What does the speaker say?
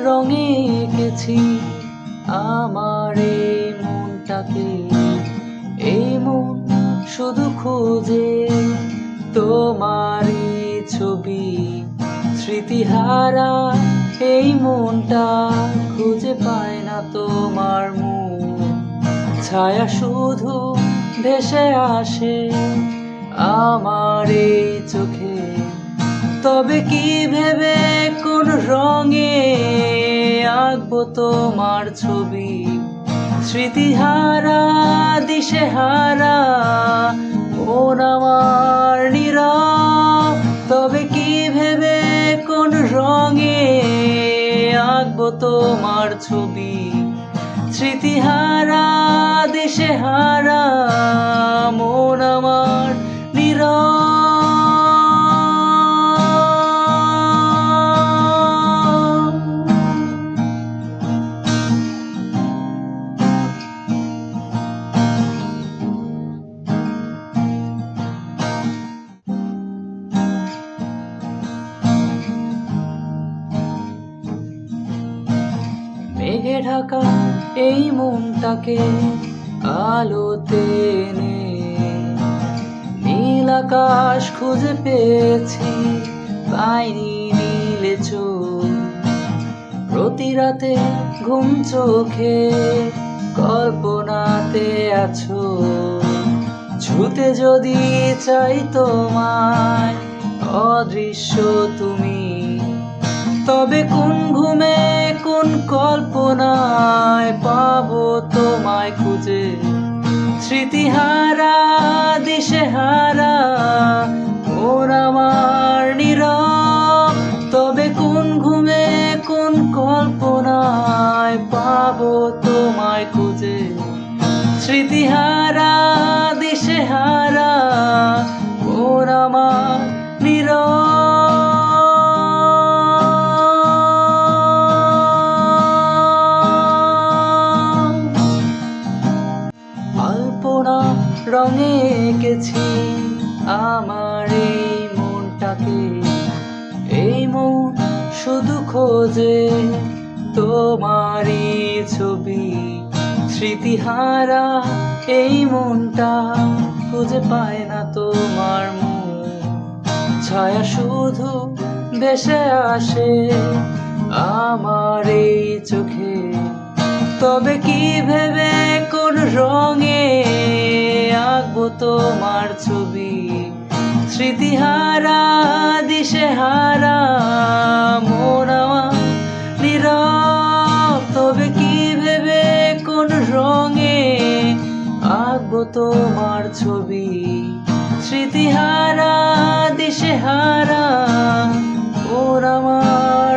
রঙে এঁকেছি আমার এই মনটাকে। এই মন শুধু খোঁজে তোমারই ছবি। স্মৃতিহারা এই মনটা খুঁজে পায় না তোমার মুখ। ছায়া শুধু ভেসে আসে আমার এই চোখে। তবে কি ভেবে কোন রঙে আঁকবো তোমার ছবি। স্মৃতিহারা দিশেহারা মন আমার নীরব। তবে কি ভেবে কোন রঙে আঁকবো তোমার ছবি। স্মৃতিহারা দিশেহারা মন আমার নীরব। মেঘে ঢাকা এই মনটাকে আলোতে এনে নীল আকাশ খুঁজে পেয়েছি, পাইনি নীলে চোখ। প্রতি রাতে ঘুম চোখে কল্পনাতে আছো। ছুতে যদি চাই তোমায় অদৃশ্য তুমি। তবে কোন ঘুমে কোন কল্পনায় পাবো তোমায় খুঁজে। স্মৃতিহারা দিশেহারা মন আমার নীরব। তবে কোন ঘুমে কোন কল্পনায় পাবো তোমায় খুঁজে। স্মৃতিহারা দিশেহারা মন আমার নীরব। আলপনা রঙে এঁকেছি আমার এই মনটাকে। এই মন শুধু খোঁজে তোমারই ছবি। স্মৃতিহারা এই মনটা খুঁজে পায় না তোমার মুখ। ছায়া শুধু ভেসে আসে আমার এই চোখে। তবে কি ভেবে কোন রঙে আঁকবো তোমার ছবি। স্মৃতিহারা দিশেহারা মন আমার নীরব। তবে কি ভেবে কোন রঙে আঁকবো তোমার ছবি। স্মৃতিহারা দিশেহারা মন আমার